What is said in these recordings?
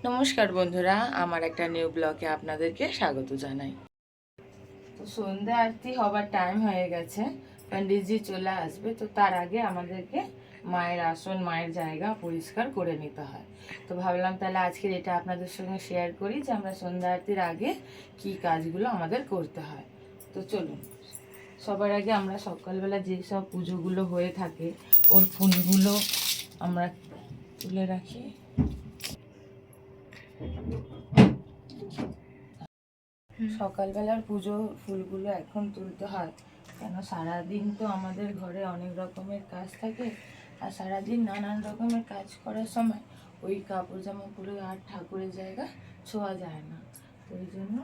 নমস্কার বন্ধুরা, আমার একটা নিউ ব্লগে আপনাদেরকে স্বাগত জানাই। তো সন্ধ্যা আরতি হবার টাইম হয়ে গেছে, পণ্ডিতজি চলে আসবে। তো তার আগে আমাদেরকে মায়ের আসন, মায়ের জায়গা পরিষ্কার করে নিতে হয়। তো ভাবলাম তাহলে আজকের এটা আপনাদের সঙ্গে শেয়ার করি যে আমরা সন্ধ্যা আরতির আগে কি কাজগুলো আমাদের করতে হয়। তো চলুন, সবার আগে আমরা সকালবেলা যেসব পুজোগুলো হয়ে থাকে ওর ফুলগুলো আমরা তুলে রাখি। সকালবেলার পুজো ফুলগুলো এখন তুলতে হয়, কেন সারাদিন তো আমাদের ঘরে অনেক রকমের কাজ থাকে, আর সারাদিন নানান রকমের কাজ করার সময় ওই কাপড় জামা পরে আর ঠাকুরের জায়গা ছোঁয়া যায় না। তো ওই জন্য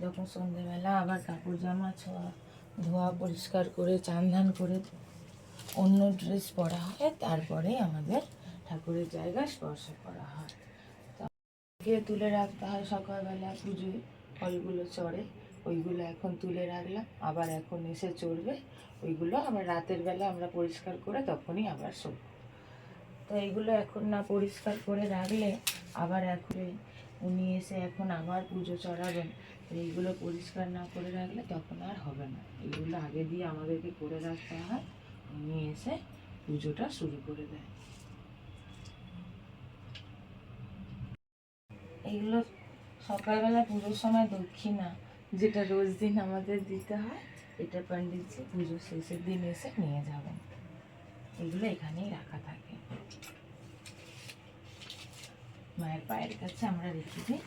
যখন সন্ধ্যেবেলা আবার কাপড় জামা ধোয়া পরিষ্কার করে চান ধান করে অন্য ড্রেস পরা হয়, তারপরে আমাদের ঠাকুরের জায়গা স্পর্শ করা হয়। তুলে রাখতে হয় সকালবেলা পুজোয় ফলগুলো চড়ে, ওইগুলো এখন তুলে রাখলাম, আবার এখন এসে চড়বে ওইগুলো, আবার রাতের বেলা আমরা পরিষ্কার করে তখনই আবার শোব। তো এইগুলো এখন না পরিষ্কার করে রাখলে আবার এখন উনি এসে এখন আবার পুজো চড়াবেন, এইগুলো পরিষ্কার না করে রাখলে তখন আর হবে না। এইগুলো আগে দিয়ে আমাদেরকে করে রাখতে হয়, উনি এসে পুজোটা শুরু করে দেয়। এগুলো সকালবেলা পুজোর সময় দক্ষিণা, যেটা রোজ দিন আমাদের দিতে হয়, এটা পণ্ডিতজি পুজোর শেষের দিন এসে নিয়ে যাবেন। এগুলো এখানেই রাখা থাকে, মায়ের পায়ের কাছে আমরা রেখে দিই,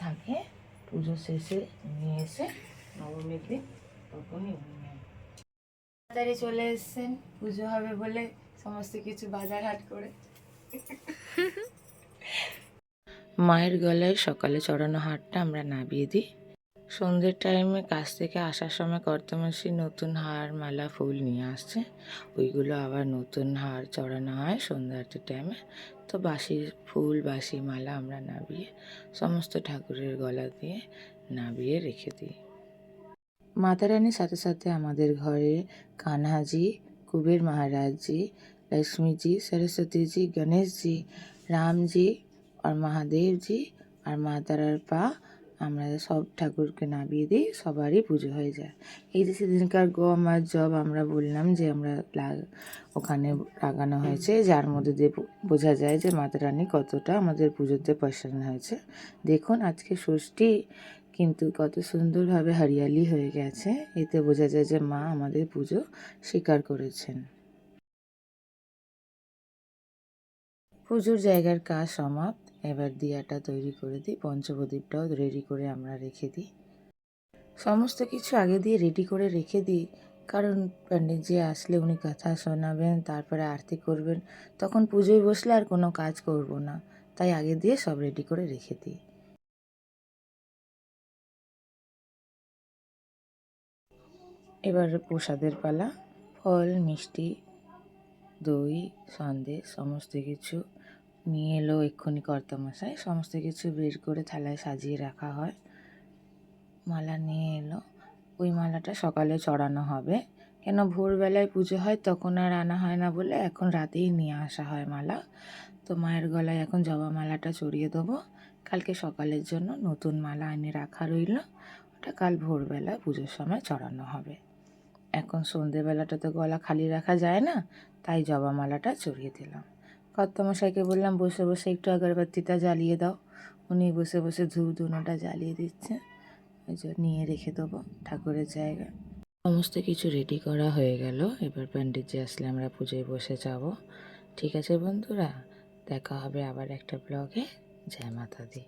থাকে পুজো শেষে নিয়ে এসে নবমীর দিন তখনই উনি নেন। তাড়াতাড়ি চলে এসছেন, পুজো হবে বলে সমস্ত কিছু বাজার হাট করে। মায়ের গলায় সকালে চড়ানো হারটা আমরা নামিয়ে দিই। সন্ধ্যের টাইমে কাছ থেকে আসার সময় কর্তামাসি নতুন হার, মালা, ফুল নিয়ে আসছে, ওইগুলো আবার নতুন হার চড়ানো হয় সন্ধ্যা আরতির টাইমে। তো বাসি ফুল, বাসি মালা আমরা নামিয়ে সমস্ত ঠাকুরের গলা দিয়ে নামিয়ে রেখে দিই। মাতা রানীর সাথে সাথে আমাদের ঘরে কানহাজি, কুবের মহারাজজি, लक्ष्मी सरस्वती जी, गणेश जी, राम जी और महादेव जी আর মা তারার পা আমরা সব ঠাকুরকে নামিয়ে দিই, সবারই পুজো হয়ে যায়। এই যে সেদিনকার গম আর জব আমরা বললাম যে আমরা ওখানে লাগানো হয়েছে, যার মধ্যে দিয়ে বোঝা যায় যে মাতা রানী কতটা আমাদের পুজোতে পছন্দ হয়েছে। দেখুন আজকে ষষ্ঠী, কিন্তু কত সুন্দরভাবে হরিয়ালি হয়ে গেছে, এতে বোঝা যায় যে মা আমাদের পুজো স্বীকার করেছেন। পুজোর জায়গার কাজ সমাপ্ত, এবার দিয়াটা তৈরি করে দিই, পঞ্চপ্রদীপটাও রেডি করে আমরা রেখে দিই। সমস্ত কিছু আগে দিয়ে রেডি করে রেখে দিই, কারণ পণ্ডিতজি আসলে উনি কথা শোনাবেন, তারপরে আরতি করবেন, তখন পুজোয় বসলে আর কোনো কাজ করব না, তাই আগে দিয়ে সব রেডি করে রেখে দিই। এবার প্রসাদের পালা, ফল, মিষ্টি, দই, সন্দেশ সমস্ত কিছু নিয়ে এলো এক্ষুনি কর্তামশাই, সমস্ত কিছু বের করে থালায় সাজিয়ে রাখা হয়। মালা নিয়ে এলো, ওই মালাটা সকালে চড়ানো হবে, কেন ভোরবেলায় পুজো হয় তখন আর আনা হয় না বলে এখন রাতেই নিয়ে আসা হয় মালা। তো মায়ের গলায় এখন জবা মালাটা চড়িয়ে দেবো, কালকে সকালের জন্য নতুন মালা এনে রাখা রইল, ওটা কাল ভোরবেলা পুজোর সময় চড়ানো হবে। এখন সন্ধেবেলাটা তো গলা খালি রাখা যায় না, তাই জবা মালাটা চড়িয়ে দিলাম। কর্তামশাইকে বললাম বসে বসে একটু আগরবাতিটা জ্বালিয়ে দাও, উনি বসে বসে ধূপ ধুনোটা জ্বালিয়ে দিচ্ছে, ওই যে নিয়ে রেখে দেবো ঠাকুরের জায়গায়। সমস্ত কিছু রেডি করা হয়ে গেল, এবার পণ্ডিতজি আসলে আমরা পুজোয় বসে যাব। ঠিক আছে বন্ধুরা, দেখা হবে আবার একটা ব্লগে। জয় মাতা দি।